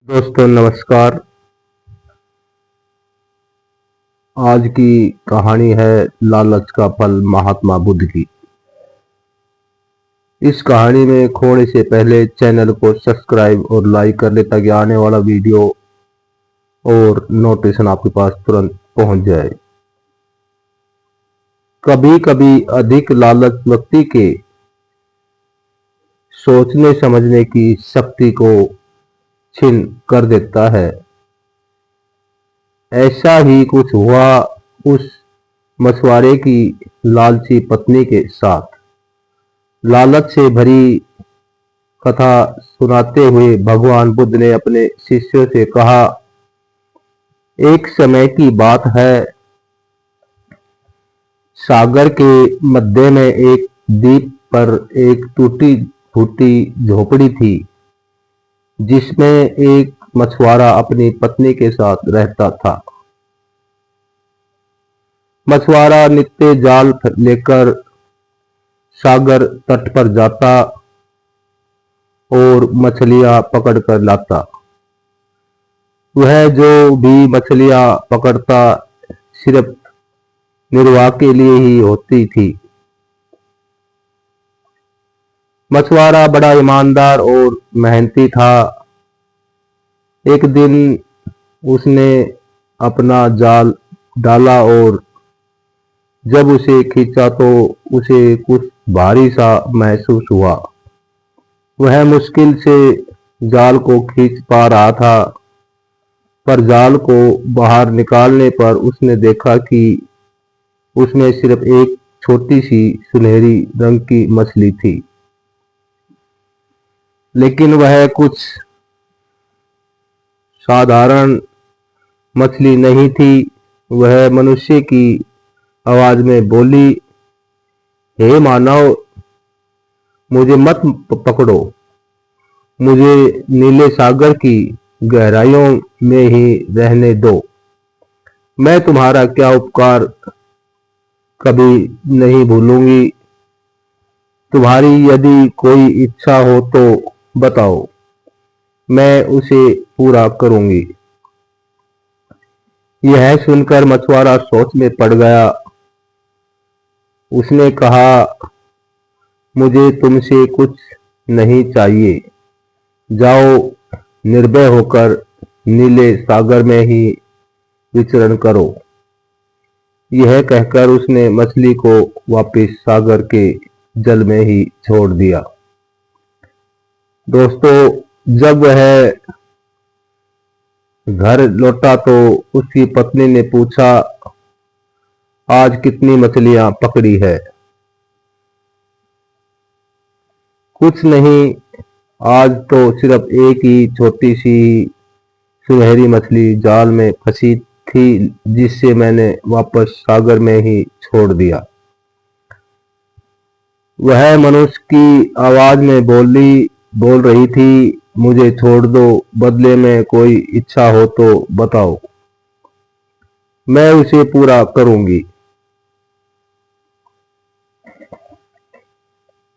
दोस्तों नमस्कार। आज की कहानी है लालच का फल महात्मा बुद्ध की। इस कहानी में खोने से पहले चैनल को सब्सक्राइब और लाइक कर ले ताकि आने वाला वीडियो और नोटिफिकेशन आपके पास तुरंत पहुंच जाए। कभी कभी अधिक लालच व्यक्ति के सोचने समझने की शक्ति को छीन कर देता है। ऐसा ही कुछ हुआ उस मछुआरे की लालची पत्नी के साथ। लालच से भरी कथा सुनाते हुए भगवान बुद्ध ने अपने शिष्यों से कहा, एक समय की बात है, सागर के मध्य में एक द्वीप पर एक टूटी फूटी झोपड़ी थी, जिसमें एक मछुआरा अपनी पत्नी के साथ रहता था। मछुआरा नित्य जाल लेकर सागर तट पर जाता और मछलियां पकड़ कर लाता। वह जो भी मछलियां पकड़ता सिर्फ निर्वाह के लिए ही होती थी। मछुआरा बड़ा ईमानदार और मेहनती था। एक दिन उसने अपना जाल डाला और जब उसे खींचा तो उसे कुछ भारी सा महसूस हुआ। वह मुश्किल से जाल को खींच पा रहा था, पर जाल को बाहर निकालने पर उसने देखा कि उसमें सिर्फ एक छोटी सी सुनहरी रंग की मछली थी। लेकिन वह कुछ साधारण मछली नहीं थी। वह मनुष्य की आवाज में बोली, हे मानव, मुझे मत पकड़ो, मुझे नीले सागर की गहराइयों में ही रहने दो। मैं तुम्हारा क्या उपकार कभी नहीं भूलूंगी। तुम्हारी यदि कोई इच्छा हो तो बताओ, मैं उसे पूरा करूंगी। यह सुनकर मछुआरा सोच में पड़ गया। उसने कहा, मुझे तुमसे कुछ नहीं चाहिए, जाओ निर्भय होकर नीले सागर में ही विचरण करो। यह कहकर उसने मछली को वापस सागर के जल में ही छोड़ दिया। दोस्तों, जब वह घर लौटा तो उसकी पत्नी ने पूछा, आज कितनी मछलियां पकड़ी है? कुछ नहीं, आज तो सिर्फ एक ही छोटी सी सुनहरी मछली जाल में फंसी थी, जिससे मैंने वापस सागर में ही छोड़ दिया। वह मनुष्य की आवाज में बोल रही थी, मुझे छोड़ दो, बदले में कोई इच्छा हो तो बताओ, मैं उसे पूरा करूंगी।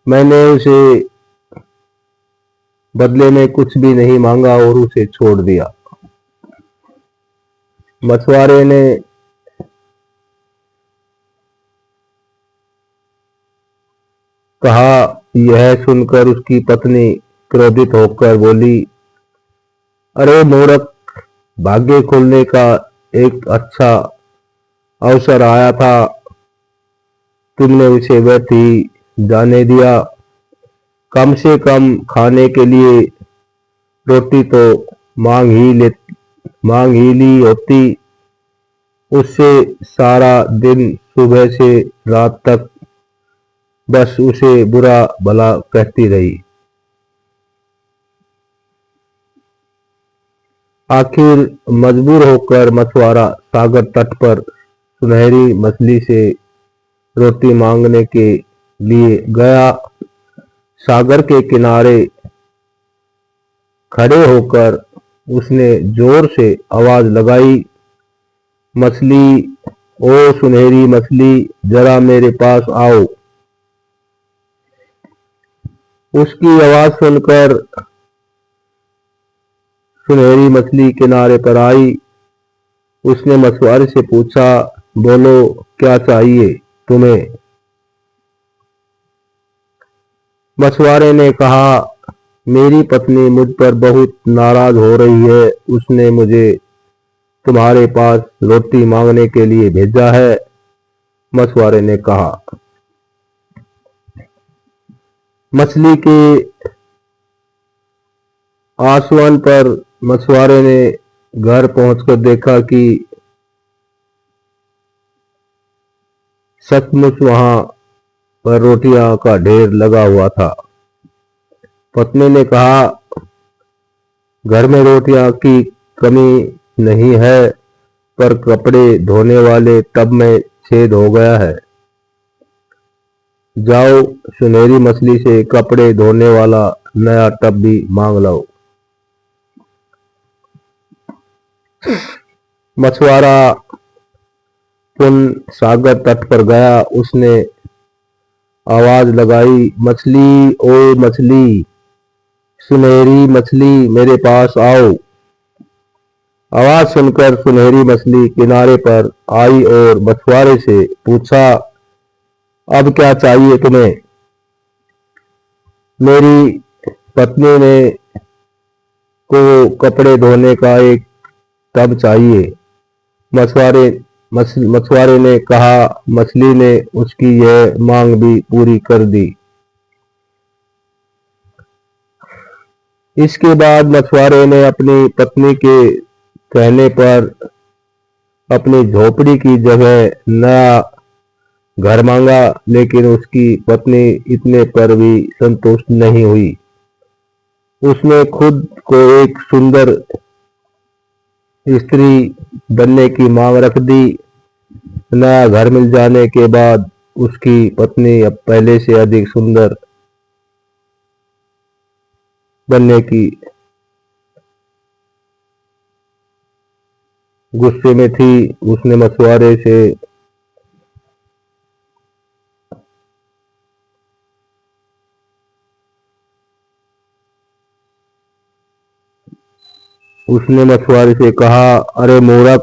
मैंने उसे बदले में कुछ भी नहीं मांगा और उसे छोड़ दिया। मछुआरे ने कहा। यह सुनकर उसकी पत्नी क्रोधित होकर बोली, अरे मूर्ख, भाग्य खुलने का एक अच्छा अवसर आया था, तुमने उसे व्यर्थ ही जाने दिया। कम से कम खाने के लिए रोटी तो मांग ही ली होती। उससे सारा दिन सुबह से रात तक बस उसे बुरा भला कहती रही। आखिर मजबूर होकर मछुआरा सागर तट पर सुनहरी मछली से रोटी मांगने के लिए गया। सागर के किनारे खड़े होकर उसने जोर से आवाज लगाई, मछली, ओ सुनहरी मछली, जरा मेरे पास आओ। उसकी आवाज सुनकर सुनहरी मछली किनारे पर आई। उसने मछुआरे से पूछा, बोलो क्या चाहिए तुम्हें? मछुआरे ने कहा, मेरी पत्नी मुझ पर बहुत नाराज हो रही है। उसने मुझे तुम्हारे पास रोटी मांगने के लिए भेजा है। मछुआरे ने कहा। मछली के आसमान पर मछुआरे ने घर पहुंचकर देखा कि सचमुच वहां पर रोटियां का ढेर लगा हुआ था। पत्नी ने कहा, घर में रोटियां की कमी नहीं है, पर कपड़े धोने वाले टब में छेद हो गया है। जाओ सुनहरी मछली से कपड़े धोने वाला नया टब भी मांग लो। मछुआरा पुनः सागर तट पर गया। उसने आवाज लगाई, मछली ओ मछली, सुनहरी मछली मेरे पास आओ। आवाज सुनकर सुनहरी मछली किनारे पर आई और मछुआरे से पूछा, अब क्या चाहिए तुम्हें? मेरी पत्नी ने को कपड़े धोने का एक टब चाहिए। मछुआरे ने कहा। मछली ने उसकी यह मांग भी पूरी कर दी। इसके बाद मछुआरे ने अपनी पत्नी के कहने पर अपनी झोपड़ी की जगह नया घर मांगा, लेकिन उसकी पत्नी इतने पर भी संतुष्ट नहीं हुई। उसने खुद को एक सुंदर स्त्री बनने की मांग रख दी। नया घर मिल जाने के बाद उसकी पत्नी अब पहले से अधिक सुंदर बनने की गुस्से में थी। उसने मछुआरे से कहा, अरे मूर्ख,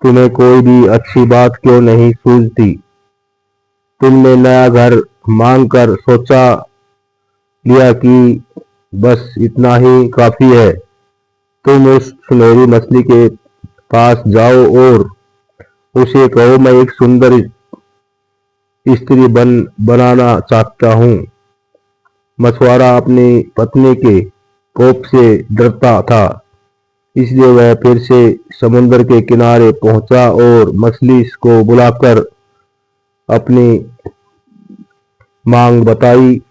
तुम्हें कोई भी अच्छी बात क्यों नहीं सूझती? तुमने नया घर मांग कर सोचा लिया कि बस इतना ही काफी है। तुम उस सुनहरी मछली के पास जाओ और उसे कहो, मैं एक सुंदर स्त्री बनाना चाहता हूँ। मछुआरा अपनी पत्नी के कोप से डरता था, इसलिए वह फिर से समुद्र के किनारे पहुंचा और मछली को बुलाकर अपनी मांग बताई।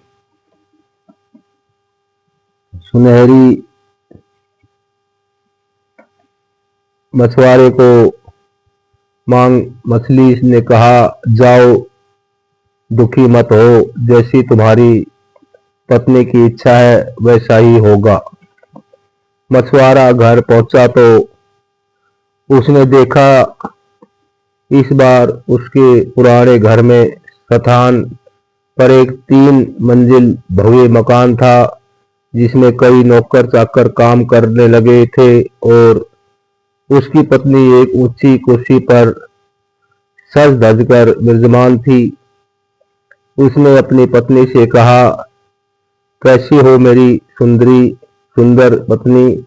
सुनहरी मछुआरे को मछली ने कहा, जाओ दुखी मत हो, जैसी तुम्हारी पत्नी की इच्छा है वैसा ही होगा। मछुआरा घर पहुंचा तो उसने देखा इस बार उसके पुराने घर में स्थान पर एक 3 मंजिल भव्य मकान था, जिसमें कई नौकर चाकर काम करने लगे थे और उसकी पत्नी एक ऊंची कुर्सी पर सज धज कर विराजमान थी। उसने अपनी पत्नी से कहा, कैसी हो मेरी सुंदर पत्नी?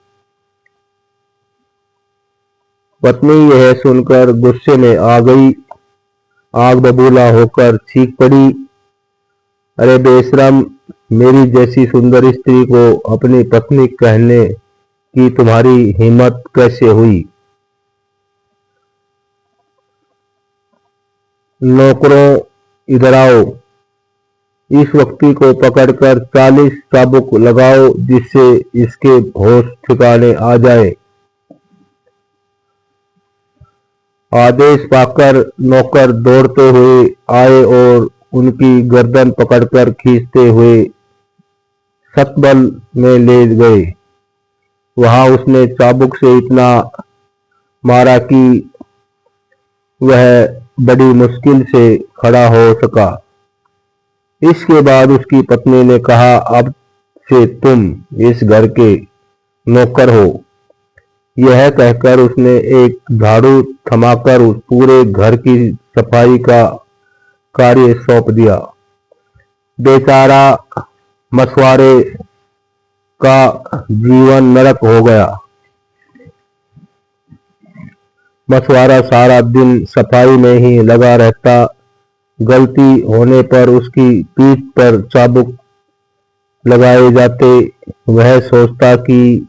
पत्नी यह सुनकर गुस्से में आ गई, आग बबूला होकर चीख पड़ी, अरे बेशरम, मेरी जैसी सुंदर स्त्री को अपनी पत्नी कहने की तुम्हारी हिम्मत कैसे हुई? नौकरों, इधर आओ, इस व्यक्ति को पकड़कर 40 चाबुक लगाओ, जिससे इसके होश ठिकाने आ जाए। आदेश पाकर नौकर दौड़ते हुए आए और उनकी गर्दन पकड़कर खींचते हुए सतबल में ले गए। वहां उसने चाबुक से इतना मारा कि वह बड़ी मुश्किल से खड़ा हो सका। इसके बाद उसकी पत्नी ने कहा, अब से तुम इस घर के नौकर हो। यह कहकर उसने एक झाड़ू थमाकर उस पूरे घर की सफाई का कार्य सौंप दिया। बेचारा मछुआरे का जीवन नरक हो गया। मछुआरा सारा दिन सफाई में ही लगा रहता। गलती होने पर उसकी पीठ पर चाबुक लगाए जाते। वह सोचता कि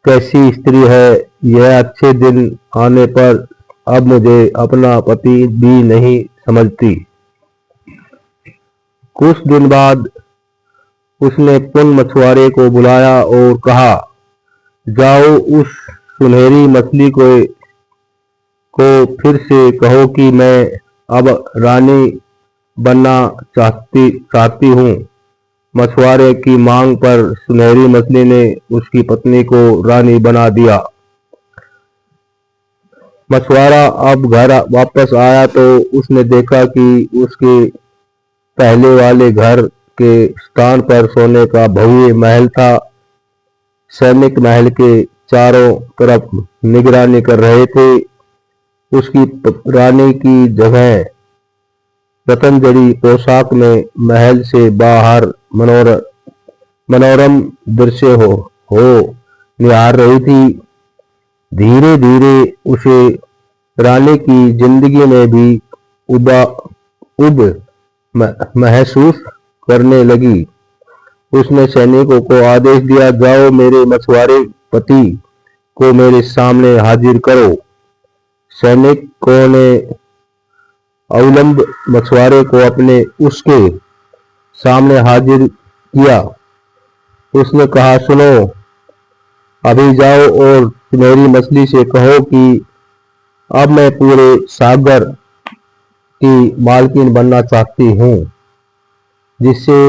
कैसी स्त्री है यह, अच्छे दिन आने पर अब मुझे अपना पति भी नहीं समझती। कुछ दिन बाद उसने पुन मछुआरे को बुलाया और कहा, जाओ उस सुनहरी मछली को फिर से कहो कि मैं अब रानी बनना चाहती हूँ। मछुआरे की मांग पर सुनहरी मछली ने उसकी पत्नी को रानी बना दिया। मछुआरा अब घर वापस आया तो उसने देखा कि उसके पहले वाले घर के स्थान पर सोने का भव्य महल था। सैनिक महल के चारों तरफ निगरानी कर रहे थे। उसकी रानी की जगह रतनजड़ी पोशाक में महल से बाहर मनोरम दृश्य हो निहार रही थी। धीरे धीरे उसे रानी की जिंदगी में भी उब महसूस करने लगी। उसने सैनिकों को आदेश दिया, जाओ मेरे मछुआरे पति को मेरे सामने हाजिर करो। सैनिकों ने अवलंब मछुआरे को उसके सामने हाजिर किया। उसने कहा, सुनो, अभी जाओ और सुनहरी मछली से कहो कि अब मैं पूरे सागर की मालकिन बनना चाहती हूँ, जिससे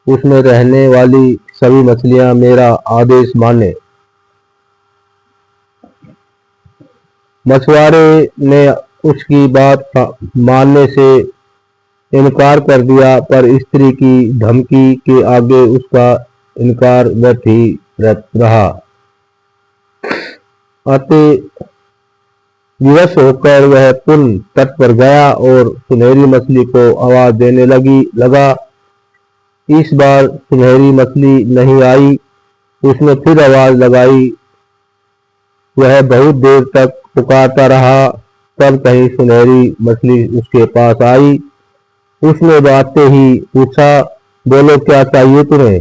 उसमें रहने वाली सभी मछलियां मेरा आदेश माने। मछुआरे ने उसकी बात मानने से इनकार कर दिया, पर स्त्री की धमकी के आगे उसका इनकार व्यर्थ ही रहा। अति विवश होकर वह पुनः तट पर गया और सुनहरी मछली को आवाज देने लगा। इस बार सुनहरी मछली नहीं आई। उसने फिर आवाज लगाई। वह बहुत देर तक पुकारता रहा, तब कहीं सुनहरी मछली उसके पास आई। उसने आते ही पूछा, बोलो क्या चाहिए तुम्हें?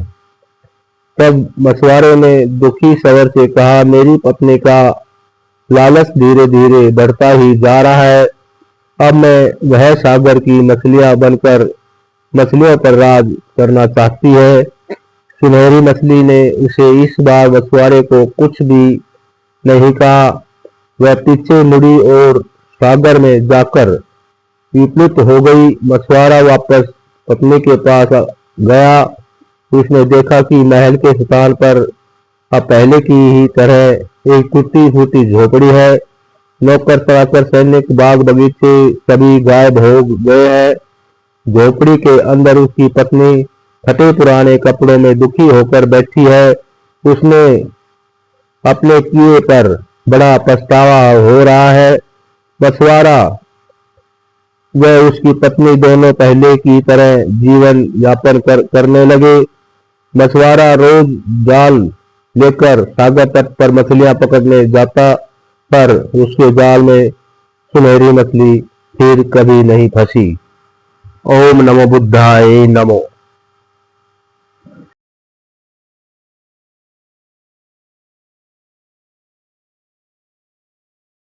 तब मछुआरे ने दुखी स्वर से कहा, मेरी पत्नी का लालच धीरे धीरे बढ़ता ही जा रहा है। अब मैं वह सागर की मछलियां बनकर मछलियों पर राज करना चाहती है। सुनहरी मछली ने उसे इस बार मछुआरे को कुछ भी नहीं कहा। वह पीछे मुड़ी और सागर में जाकर विप्लुत हो गई। मछुआरा वापस पत्नी के पास गया। उसने देखा कि महल के स्थान पर अब पहले की ही तरह एक टूटी फूटी झोपड़ी है। नौकर चाकर सैनिक बाग बगीचे सभी गायब हो गए हैं। झोपड़ी के अंदर उसकी पत्नी फटे पुराने कपड़ों में दुखी होकर बैठी है। उसने अपने किए पर बड़ा पछतावा हो रहा है। मछुआरा व उसकी पत्नी दोनों पहले की तरह जीवन यापन करने लगे। मछुआरा रोज जाल लेकर सागर तट पर मछलियां पकड़ने जाता, पर उसके जाल में सुनहरी मछली फिर कभी नहीं फंसी। ओम नमो बुद्धाय नमो।